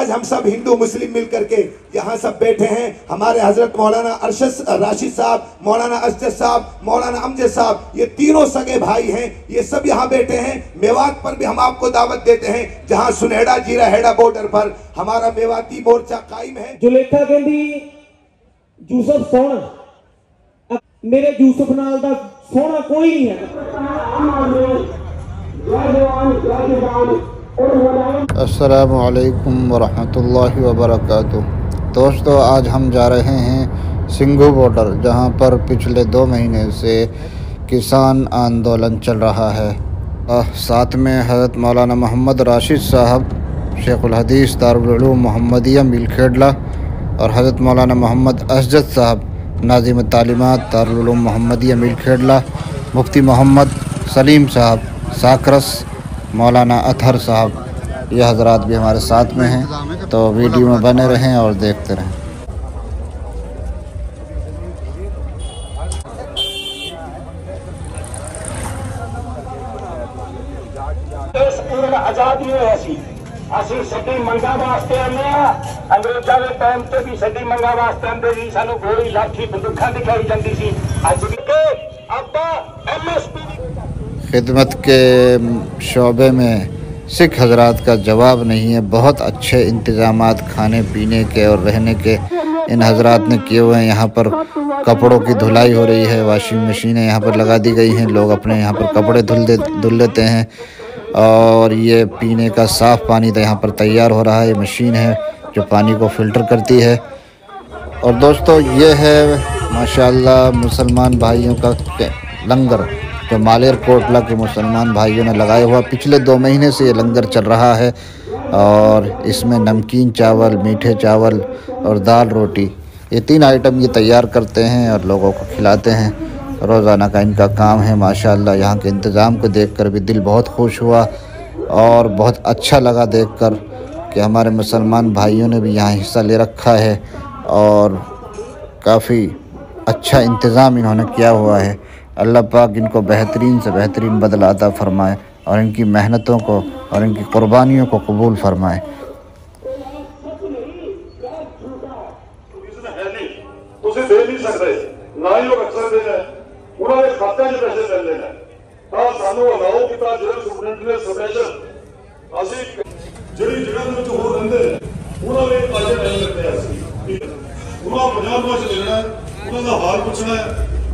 आज हम सब हिंदू मुस्लिम मिलकर के यहाँ सब बैठे हैं। हमारे हजरत मौलाना अरशद राशिद साहब, मौलाना असजद साहब, मौलाना अमजद साहब, ये तीनों सगे भाई हैं, ये सब यहाँ बैठे हैं। मेवात पर भी हम आपको दावत देते हैं, जहाँ सुनहरा जीरा हेड़ा बॉर्डर पर हमारा मेवाती मोर्चा कायम है। जुलेखा कहती यूसुफ सोहना, मेरे यूसुफ नाल दा सोहना कोई नहीं है। अस्सलामु अलैकुम वरहमतुल्लाहि वबरकातुह। दोस्तों, आज हम जा रहे हैं सिंघू बॉर्डर, जहां पर पिछले 2 महीने से किसान आंदोलन चल रहा है। साथ में हज़रत मौलाना मोहम्मद राशिद साहब, शेखुल हदीस दारुल उलूम मोहम्मदिया मिलखेडला, और हज़रत मौलाना मोहम्मद असजद साहब, नाज़िम तालीमात दारुल उलूम मोहम्मदिया मिलखेडला, मुफ्ती मोहम्मद सलीम साहब साकरस, मौलाना अतहर साहब, ये हजरात भी हमारे साथ में हैं। तो वीडियो में बने रहें और देखते रहें। आजादी असी सदी मंगा वास्ते आने, अंग्रेजों के टाइम से भी सदी मंगा वास्ते आते सी, सानू गोली लाठी बंदूकां दिखाई जाती सी। अज के अब MSP खिदमत के शोबे में सिख हजरात का जवाब नहीं है। बहुत अच्छे इंतज़ामात खाने पीने के और रहने के इन हजरात ने किए हुए हैं। यहाँ पर कपड़ों की धुलाई हो रही है, वॉशिंग मशीनें यहाँ पर लगा दी गई हैं। लोग अपने यहाँ पर कपड़े धुल लेते हैं, और ये पीने का साफ़ पानी तो यहाँ पर तैयार हो रहा है। ये मशीन है जो पानी को फ़िल्टर करती है। और दोस्तों, ये है माशाअल्लाह मुसलमान भाइयों का लंगर, जो मालेर कोटला के मुसलमान भाइयों ने लगाया हुआ। पिछले 2 महीने से ये लंगर चल रहा है, और इसमें नमकीन चावल, मीठे चावल और दाल रोटी, ये 3 आइटम ये तैयार करते हैं और लोगों को खिलाते हैं। रोज़ाना का इनका काम है माशाअल्लाह। यहाँ के इंतज़ाम को देखकर भी दिल बहुत खुश हुआ, और बहुत अच्छा लगा देखकर कि हमारे मुसलमान भाइयों ने भी यहाँ हिस्सा ले रखा है, और काफ़ी अच्छा इंतज़ाम इन्होंने किया हुआ है। अल्लाह पाक इनको बेहतरीन से बेहतरीन बदला अता फ़रमाए, और इनकी मेहनतों को और इनकी कुर्बानियों को कबूल फ़रमाए।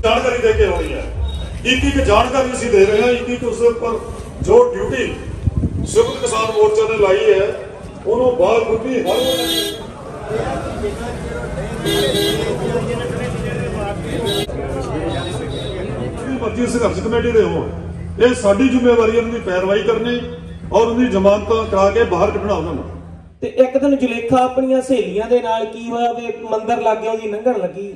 जानकारी दे के होनी है। एक जानकारी असी दे रहे हैं, एक उस पर जो ड्यूटी संयुक्त किसान मोर्चा ने लाई है, उन्होंने बाखूबी मर्जी संघर्ष कमेटी दे हो, ये साडी जिम्मेवारी है उनकी पैरवाई करनी और उनकी जमानत करा के बाहर कढ़ना उन्होंने। ते एक दिन जुलेखा अपनी सहेलियां दे नाल की होया वे मंदिर लागे ओदी लंघण लगी,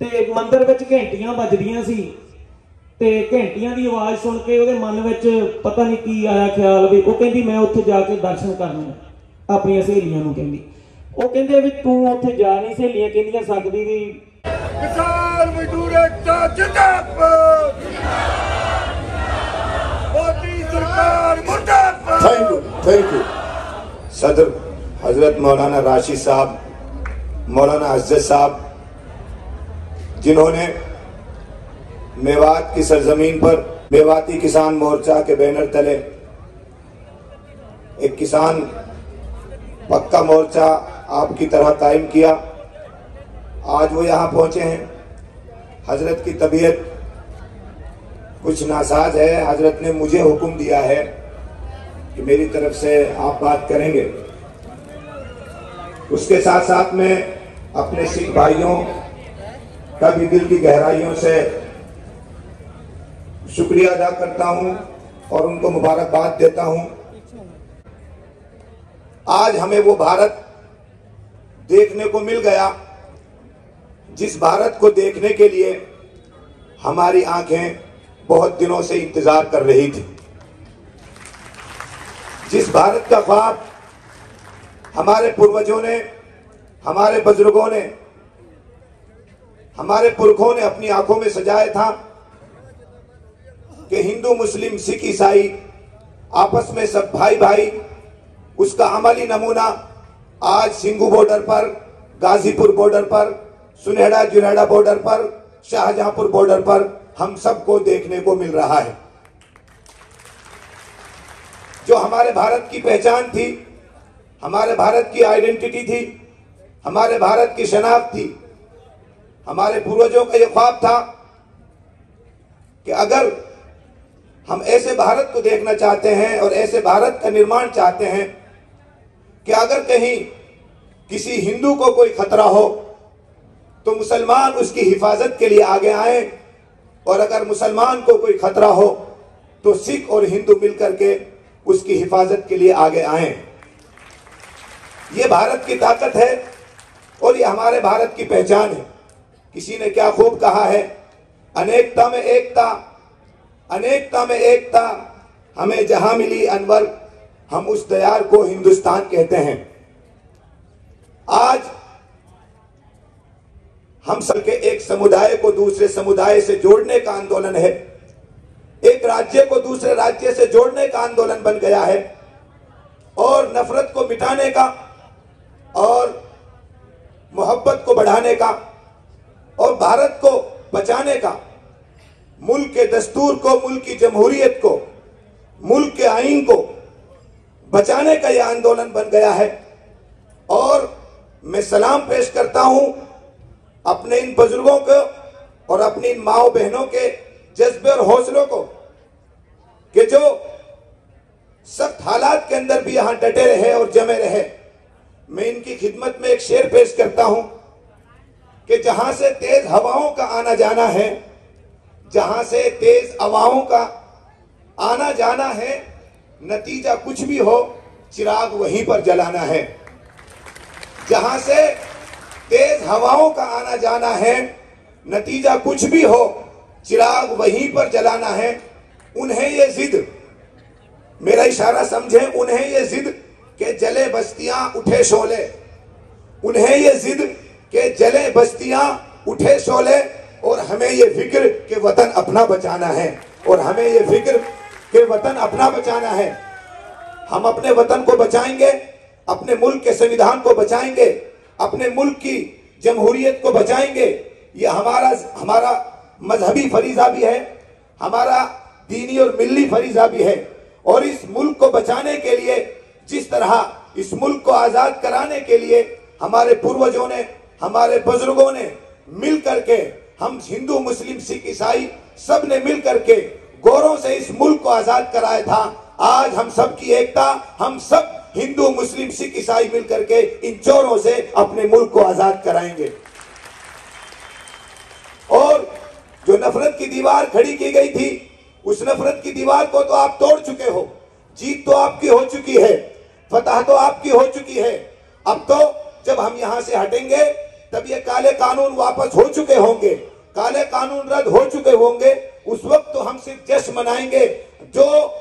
ते मंदिर विच घंटियां वजदियां सी, ते घंटियां दी आवाज़ सुन के ओदे मन विच पता नहीं की आया ख्याल भी, वो कहंदी मैं उत्थे जाके दर्शन करने अपनी सहेलियां नूं। कहंदी वो कहंदे भी तू उत्थे जा नहीं, सहेलियां कहंदियां सकदी भी किसान मजदूर एकता जिंदाबाद, मोदी सरकार मुर्दाबाद। थैंक यू सदर हजरत मौलाना राशिद साहब, मौलाना असजद साहब, जिन्होंने मेवात की सरजमीन पर मेवाती किसान मोर्चा के बैनर तले एक किसान पक्का मोर्चा आपकी तरह कायम किया। आज वो यहाँ पहुंचे हैं। हजरत की तबीयत कुछ नासाज है। हजरत ने मुझे हुक्म दिया है कि मेरी तरफ से आप बात करेंगे। उसके साथ साथ में अपने सिख भाइयों का भी दिल की गहराइयों से शुक्रिया अदा करता हूं और उनको मुबारकबाद देता हूं। आज हमें वो भारत देखने को मिल गया जिस भारत को देखने के लिए हमारी आंखें बहुत दिनों से इंतजार कर रही थी। जिस भारत का ख्वाब हमारे पूर्वजों ने, हमारे बुजुर्गों ने, हमारे पुरखों ने अपनी आंखों में सजाया था कि हिंदू मुस्लिम सिख ईसाई आपस में सब भाई भाई, उसका अमली नमूना आज सिंगू बॉर्डर पर, गाजीपुर बॉर्डर पर, सुनहरा जुनैड़ा बॉर्डर पर, शाहजहांपुर बॉर्डर पर हम सबको देखने को मिल रहा है। जो हमारे भारत की पहचान थी, हमारे भारत की आइडेंटिटी थी, हमारे भारत की शनाख्त थी, हमारे पूर्वजों का यह ख्वाब था कि अगर हम ऐसे भारत को देखना चाहते हैं और ऐसे भारत का निर्माण चाहते हैं कि अगर कहीं किसी हिंदू को कोई खतरा हो तो मुसलमान उसकी हिफाजत के लिए आगे आए, और अगर मुसलमान को कोई खतरा हो तो सिख और हिंदू मिलकर के उसकी हिफाजत के लिए आगे आए। ये भारत की ताकत है और ये हमारे भारत की पहचान है। किसी ने क्या खूब कहा है, अनेकता में एकता, अनेकता में एकता, हमें जहां मिली अनवर, हम उस दयार को हिंदुस्तान कहते हैं। आज हम सबके एक समुदाय को दूसरे समुदाय से जोड़ने का आंदोलन है, एक राज्य को दूसरे राज्य से जोड़ने का आंदोलन बन गया है, और नफरत को मिटाने का और मोहब्बत को बढ़ाने का और भारत को बचाने का, मुल्क के दस्तूर को, मुल्क की जमहूरियत को, मुल्क के आईन को बचाने का यह आंदोलन बन गया है। और मैं सलाम पेश करता हूं अपने इन बुजुर्गों को और अपनी इन माओ बहनों के जज्बे और हौसलों को कि जो सख्त हालात के अंदर भी यहां डटे रहे और जमे रहे। मैं इनकी खिदमत में एक शेर पेश करता हूं कि जहां से तेज हवाओं का आना जाना है, जहां से तेज हवाओं का आना जाना है, नतीजा कुछ भी हो चिराग वहीं पर जलाना है। जहां से तेज हवाओं का आना जाना है, नतीजा कुछ भी हो चिराग वहीं पर जलाना है। उन्हें ये जिद, मेरा इशारा समझें, उन्हें ये जिद के जले बस्तियां उठे शोले, उन्हें ये जिद के जले बस्तियां उठे शोले, और हमें ये फिक्र के वतन अपना बचाना है, और हमें ये फिक्र के वतन अपना बचाना है। हम अपने वतन को बचाएंगे, अपने मुल्क के संविधान को बचाएंगे, अपने मुल्क की जमहूरियत को बचाएंगे। ये हमारा मजहबी फरीजा भी है, हमारा दीनी और मिल्ली फरीजा भी है। और इस मुल्क को बचाने के लिए, जिस तरह इस मुल्क को आजाद कराने के लिए हमारे पूर्वजों ने, हमारे बुजुर्गों ने मिल करके, हम हिंदू मुस्लिम सिख ईसाई सब ने मिल करके गौरों से इस मुल्क को आजाद कराया था। आज हम सब की एकता, हम सब हिंदू मुस्लिम सिख ईसाई मिल करके इन चोरों से अपने मुल्क को आजाद कराएंगे। और जो नफरत की दीवार खड़ी की गई थी, उस नफरत की दीवार को तो आप तोड़ चुके हो। जीत तो आपकी हो चुकी है, फतह तो आपकी हो चुकी है। अब तो जब हम यहां से हटेंगे तब ये काले कानून वापस हो चुके होंगे, काले कानून रद्द हो चुके होंगे। उस वक्त तो हम सिर्फ जश्न मनाएंगे। जो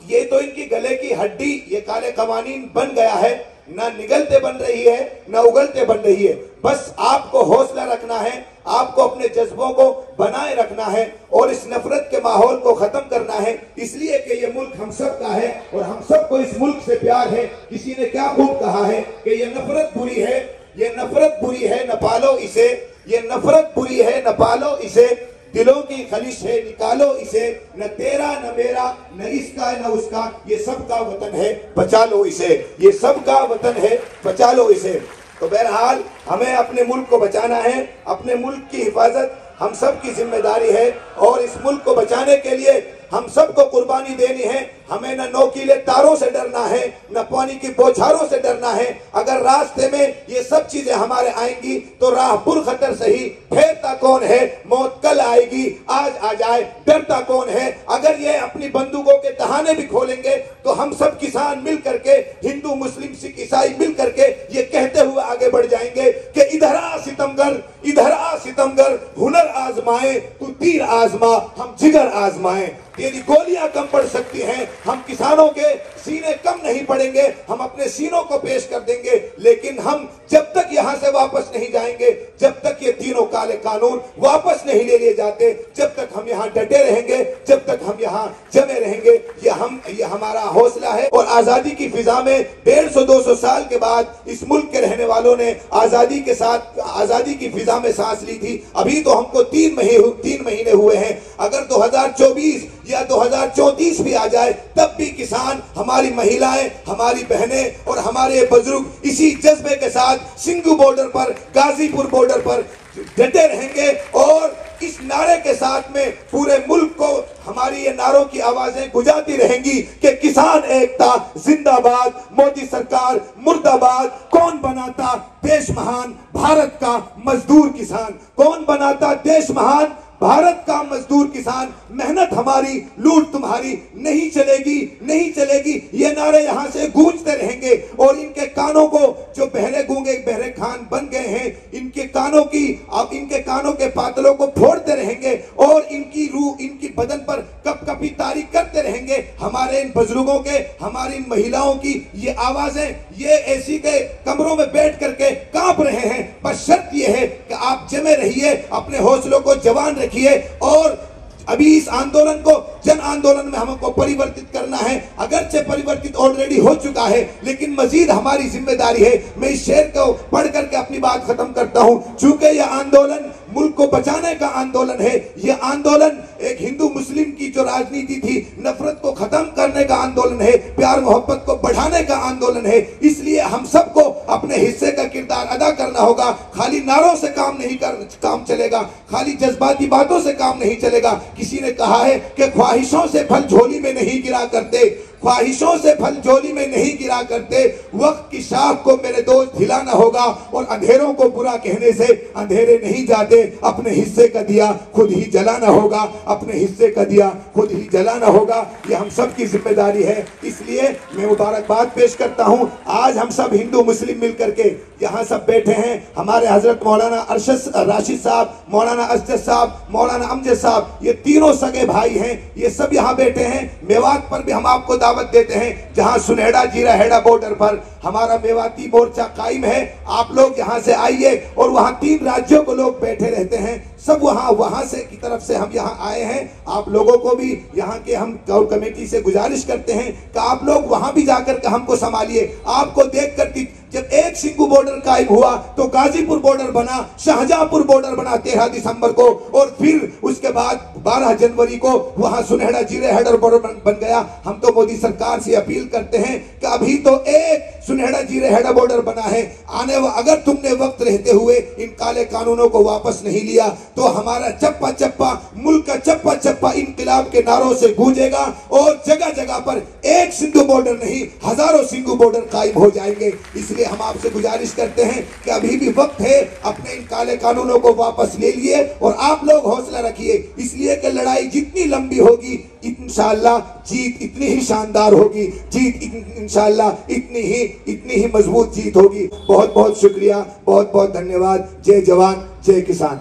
ये तो इनकी गले की हड्डी, ये काले कवानीन बन गया है, ना निगलते बन रही है, ना उगलते बन रही है। बस आपको हौसला रखना है, आपको अपने जज्बों को बनाए रखना है और इस नफरत के माहौल को खत्म करना है। इसलिए कि ये मुल्क हम सब का है और हम सबको इस मुल्क से प्यार है। किसी ने क्या खूब कहा है कि ये नफरत बुरी है, ये नफरत बुरी है, न पालो इसे, ये नफरत बुरी है, न पालो इसे, दिलों की खलिश है, निकालो इसे, न तेरा न मेरा न इसका न उसका, ये सबका वतन है, बचा लो इसे, ये सबका वतन है, बचा लो इसे। तो बहरहाल हमें अपने मुल्क को बचाना है, अपने मुल्क की हिफाजत हम सब की जिम्मेदारी है और इस मुल्क को बचाने के लिए हम सबको कुर्बानी देनी है। हमें न नोकीले तारों से डरना है, न पानी की बौछारों से डरना है। अगर रास्ते में ये सब चीजें हमारे आएंगी तो राह पुरखतर सही, ठहरता कौन है, मौत कल आएगी, आज आ जाए, डरता कौन है। अगर ये अपनी बंदूकों के तहाने भी खोलेंगे तो हम सब किसान मिल करके, हिंदू मुस्लिम सिख ईसाई मिल करके ये कहते हुए आगे बढ़ जाएंगे कि इधर आ सितमगर, इधर आ सितमगर, हुनर आजमाए तू तीर आजमा, हम जिगर आजमाए। तेरी गोलियां कम पड़ सकती हैं, हम किसानों के सीने कम नहीं पड़ेंगे, हम अपने सीनों को पेश कर देंगे, लेकिन हम जब तक यहाँ से वापस नहीं जाएंगे, जब तक ये तीनों काले कानून वापस नहीं ले लिए जाते, जब तक हम यहाँ डटे रहेंगे, जब तक हम यहाँ जमे रहेंगे। ये हमारा हौसला है। और आजादी की फिजा में 150-200 साल के बाद इस मुल्क के रहने वालों ने आजादी के साथ आजादी की फिजा में सांस ली थी। अभी तो हमको 3 महीने हुए हैं। अगर 2024 या 2034 भी आ जाए, तब भी किसान, हमारी महिलाएं, हमारी बहनें और हमारे बुजुर्ग इसी जज्बे के साथ सिंघू बॉर्डर पर, गाजीपुर बॉर्डर पर डटे रहेंगे। और इस नारे के साथ में पूरे मुल्क को हमारी ये नारों की आवाजें गुंजाती रहेंगी कि किसान एकता जिंदाबाद, मोदी सरकार मुर्दाबाद। कौन बनाता देश महान? भारत का मजदूर किसान। कौन बनाता देश महान? भारत का मजदूर किसान। मेहनत हमारी, लूट तुम्हारी नहीं चलेगी, नहीं चलेगी। ये नारे यहाँ से गूंजते रहेंगे और इनके कानों को, जो बहरे गूंगे बहरे खान बन गए हैं, इनके कानों के पातलों को फोड़ते रहेंगे और इनकी रूह, इनकी बदन पर कपकपी तारी करते रहेंगे। हमारे इन बुजुर्गों के, हमारी इन महिलाओं की ये आवाजें, ये एसी के कमरों में बैठ करके कांप रहे हैं। पर शर्त ये है कि आप जमे रहिए, अपने हौसलों को जवान रखिए। और अभी इस आंदोलन को जन आंदोलन में हमको परिवर्तित करना है। अगरचे परिवर्तित ऑलरेडी हो चुका है, लेकिन मजीद हमारी जिम्मेदारी है। मैं इस शेर को पढ़ करके अपनी बात खत्म करता हूं। चूंकि यह आंदोलन मुल्क को बचाने का आंदोलन है, यह आंदोलन एक हिंदू मुस्लिम की जो राजनीति थी, नफरत को खत्म करने का आंदोलन है, प्यार मोहब्बत को बढ़ाने का आंदोलन है। इसलिए हम सबको अपने हिस्से का किरदार अदा करना होगा। खाली नारों से काम चलेगा, खाली जज्बाती बातों से काम नहीं चलेगा। किसी ने कहा है कि ख्वाहिशों से फल झोली में नहीं गिरा करते, ख्वाहिशों से फल झोली में नहीं गिरा करते। वक्त की शाख को मेरे दोस्त हिलाना होगा और अंधेरों को बुरा कहने से अंधेरे नहीं जाते। अपने हिस्से का दिया खुद ही जलाना होगा, अपने हिस्से का दिया खुद ही जलाना होगा। ये हम सब की जिम्मेदारी है। इसलिए मैं मुबारकबाद पेश करता हूँ। आज हम सब हिंदू मुस्लिम मिलकर के यहाँ सब बैठे हैं। हमारे हजरत मौलाना अरशद राशिद साहब, मौलाना असद साहब, मौलाना अमजद साहब, ये तीनों सगे भाई हैं। ये सब यहाँ बैठे हैं। मेवात पर भी हम आपको दावत देते हैं, जहां सुनेड़ा जीरा हेड़ा बॉर्डर पर हमारा मेवाती मोर्चा कायम है। आप लोग यहां से आइए। और वहां 3 राज्यों को लोग बैठे रहते हैं, सब वहां से की तरफ से हम यहां आए हैं। आप लोगों को भी यहां के हम कोर कमेटी से गुजारिश करते हैं कि आप लोग वहां भी जाकर के हमको संभालिए। आपको देख कर जब एक सिंघू बॉर्डर कायम हुआ तो गाजीपुर बॉर्डर बना, शाहजहांपुर बॉर्डर बना 13 दिसंबर को, और फिर उसके बाद 12 जनवरी को वहां सुनहरा जीरे हेडर बॉर्डर बन गया। हम तो मोदी सरकार से अपील करते हैं कि अभी तो एक सुनहरा जीरे हेडर बॉर्डर बना है, अगर तुमने वक्त रहते हुए इन काले कानूनों को वापस नहीं लिया तो हमारा चप्पा चप्पा, मुल्क का चप्पा चप्पा इंकलाब के नारों से गूंजेगा और जगह जगह पर एक सिंधु बॉर्डर नहीं, हजारों सिंधु बॉर्डर कायम हो जाएंगे। इसलिए हम आपसे गुजारिश करते हैं कि अभी भी वक्त है, अपने इन काले कानूनों को वापस ले लिए और आप लोग हौसला रखिए। इसलिए कि लड़ाई जितनी लंबी होगी, इंशाअल्लाह जीत इतनी ही शानदार होगी, जीत इंशाअल्लाह इतनी ही मजबूत जीत होगी। बहुत बहुत शुक्रिया, बहुत बहुत धन्यवाद। जय जवान, जय किसान।